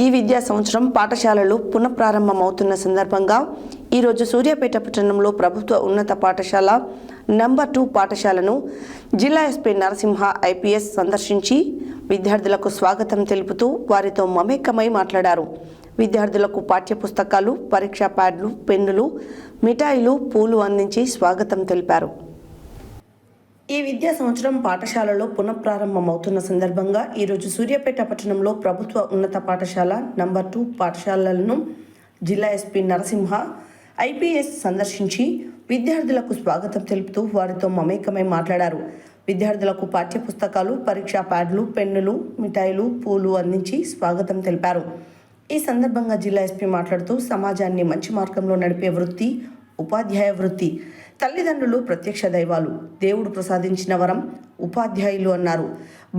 ఈ విద్యా సంవత్సరం పాఠశాలలు పునఃప్రారంభమవుతున్న సందర్భంగా ఈరోజు సూర్యాపేట పట్టణంలో ప్రభుత్వ ఉన్నత పాఠశాల నంబర్ 2 పాఠశాలను జిల్లా ఎస్పీ నరసింహ ఐపీఎస్ సందర్శించి విద్యార్థులకు స్వాగతం తెలుపుతూ వారితో మమేకమై మాట్లాడారు. విద్యార్థులకు పాఠ్యపుస్తకాలు, పరీక్షా ప్యాడ్లు, పెన్నులు, మిఠాయిలు, పూలు అందించి స్వాగతం తెలిపారు. ఈ విద్యా సంవత్సరం పాఠశాలలో పునఃప్రారంభమవుతున్న సందర్భంగా ఈరోజు సూర్యాపేట పట్టణంలో ప్రభుత్వ ఉన్నత పాఠశాల నంబర్ 2 పాఠశాలలను జిల్లా ఎస్పీ నరసింహ ఐపీఎస్ సందర్శించి విద్యార్థులకు స్వాగతం తెలుపుతూ వారితో మమేకమై మాట్లాడారు. విద్యార్థులకు పాఠ్యపుస్తకాలు, పరీక్షా ప్యాడ్లు, పెన్నులు, మిఠాయిలు, పూలు అందించి స్వాగతం తెలిపారు. ఈ సందర్భంగా జిల్లా ఎస్పీ మాట్లాడుతూ సమాజాన్ని మంచి మార్గంలో నడిపే వృత్తి ఉపాధ్యాయ వృత్తి. తల్లిదండ్రులు ప్రత్యక్ష దైవాలు, దేవుడు ప్రసాదించిన వరం ఉపాధ్యాయులు అన్నారు.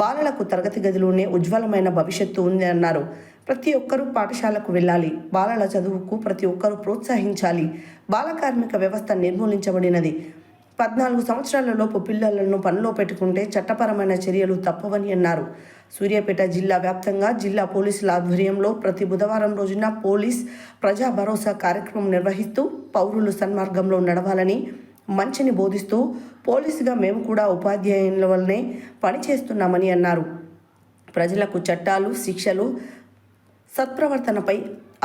బాలలకు తరగతి గదిలోనే ఉజ్వలమైన భవిష్యత్తు ఉంది అన్నారు. ప్రతి ఒక్కరూ పాఠశాలకు వెళ్ళాలి. బాలల చదువుకు ప్రతి ఒక్కరూ ప్రోత్సహించాలి. బాల కార్మిక వ్యవస్థ నిర్మూలించబడినది. 14 సంవత్సరాలలోపు పిల్లలను పనిలో పెట్టుకుంటే చట్టపరమైన చర్యలు తప్పవని అన్నారు. సూర్యాపేట జిల్లా వ్యాప్తంగా జిల్లా పోలీసుల ఆధ్వర్యంలో ప్రతి బుధవారం రోజున పోలీస్ ప్రజా భరోసా కార్యక్రమం నిర్వహిస్తూ పౌరులు సన్మార్గంలో నడవాలని, మంచిని బోధిస్తూ పోలీసుగా మేము కూడా ఉపాధ్యాయుల వల్లనే పనిచేస్తున్నామని అన్నారు. ప్రజలకు చట్టాలు, శిక్షలు, సత్ప్రవర్తనపై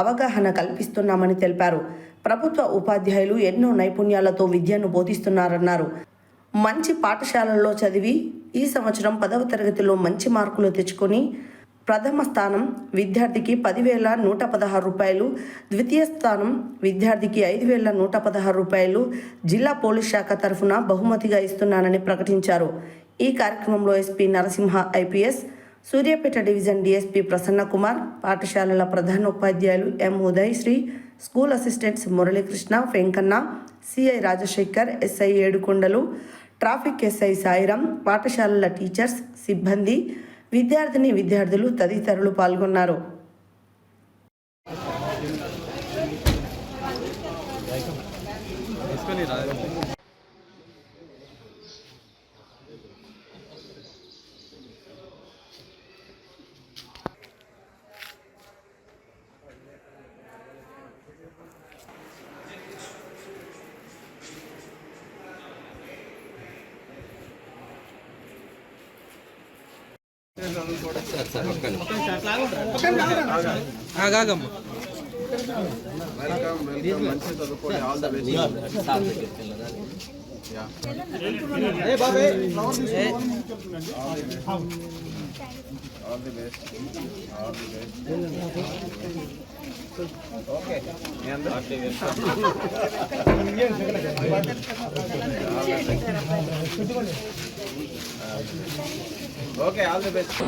అవగాహన కల్పిస్తున్నామని తెలిపారు. ప్రభుత్వ ఉపాధ్యాయులు ఎన్నో నైపుణ్యాలతో విద్యను బోధిస్తున్నారన్నారు. మంచి పాఠశాలల్లో చదివి ఈ సంవత్సరం 10వ తరగతిలో మంచి మార్కులు తెచ్చుకొని ప్రథమ స్థానం విద్యార్థికి 10,116 రూపాయలు, ద్వితీయ స్థానం విద్యార్థికి 5,116 రూపాయలు జిల్లా పోలీస్ శాఖ తరఫున బహుమతిగా ఇస్తున్నానని ప్రకటించారు. ఈ కార్యక్రమంలో SP Narasimha IPS, Suryapet division DSP Prasanna Kumar, పాఠశాలల ప్రధానోపాధ్యాయులు M Udayasri, school assistants Muralikrishna, Venkanna, CI Rajasekhar, SI Yedukondalu, traffic SI Sairam, పాఠశాలల టీచర్స్, సిబ్బంది, విద్యార్థులు తదితరులు పాల్గొన్నారు.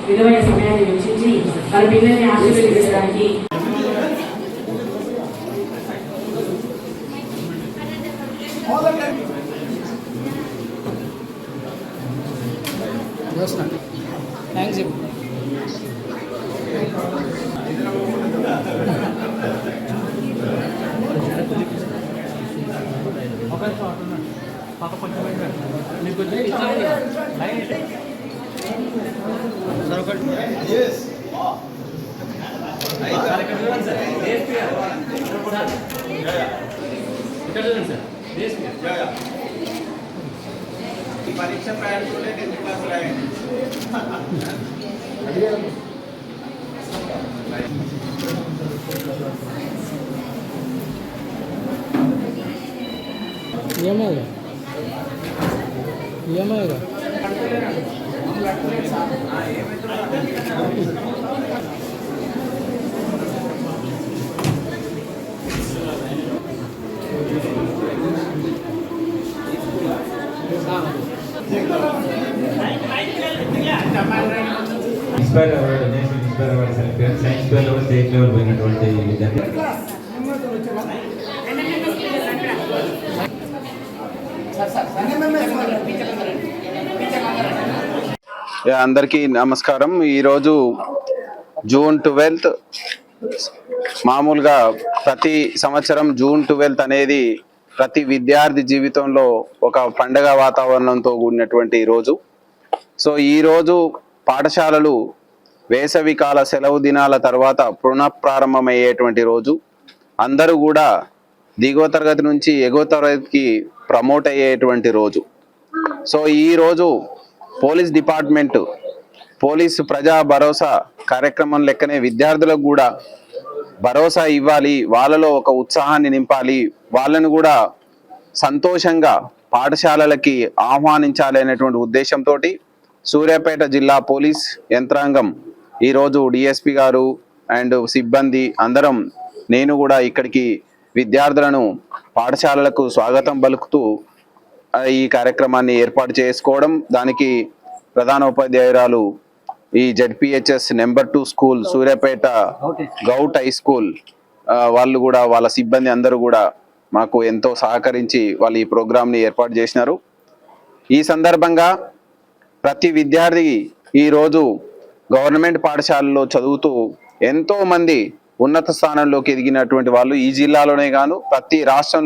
విలువైన సమయాన్ని వెచ్చించి వారి పిల్లల్ని ఆశీర్వదించడానికి परीक्षा प्रायर को लेकर क्लास लाएंगे inspire award, national inspire award select, science fair level, state level పోయినటువంటి విద్యార్థి. అందరికీ నమస్కారం. ఈరోజు జూన్ 12 మామూలుగా ప్రతి సంవత్సరం జూన్ 12 అనేది ప్రతి విద్యార్థి జీవితంలో ఒక పండగ వాతావరణంతో కూడినటువంటి రోజు. సో ఈ రోజు పాఠశాలలు వేసవికాల సెలవు దినాల తర్వాత పునఃప్రారంభమయ్యేటువంటి రోజు. అందరూ కూడా దిగువ తరగతి నుంచి ఎగువ తరగతికి ప్రమోట్ అయ్యేటువంటి రోజు. సో ఈ రోజు పోలీస్ డిపార్ట్మెంట్ పోలీసు ప్రజా భరోసా కార్యక్రమం లెక్కనే విద్యార్థులకు కూడా భరోసా ఇవ్వాలి, వాళ్ళలో ఒక ఉత్సాహాన్ని నింపాలి, వాళ్ళను కూడా సంతోషంగా పాఠశాలలకి ఆహ్వానించాలి అనేటువంటి ఉద్దేశంతో సూర్యాపేట జిల్లా పోలీస్ యంత్రాంగం ఈరోజు డిఎస్పి గారు అండ్ సిబ్బంది అందరం, నేను కూడా ఇక్కడికి విద్యార్థులను పాఠశాలలకు స్వాగతం పలుకుతూ ఈ కార్యక్రమాన్ని ఏర్పాటు చేసుకోవడం, దానికి ప్రధాన ఉపాధ్యాయురాలు ఈ ZPHS number 2 school Suryapet govt high school వాళ్ళు కూడా, వాళ్ళ సిబ్బంది అందరూ కూడా మాకు ఎంతో సహకరించి వాళ్ళు ఈ ప్రోగ్రాంని ఏర్పాటు చేసినారు. ఈ సందర్భంగా ప్రతి విద్యార్థి ఈరోజు గవర్నమెంట్ పాఠశాలలో చదువుతూ ఎంతో మంది ఉన్నత స్థానంలోకి ఎదిగినటువంటి వాళ్ళు ఈ జిల్లాలోనే కాను ప్రతి రాష్ట్రంలో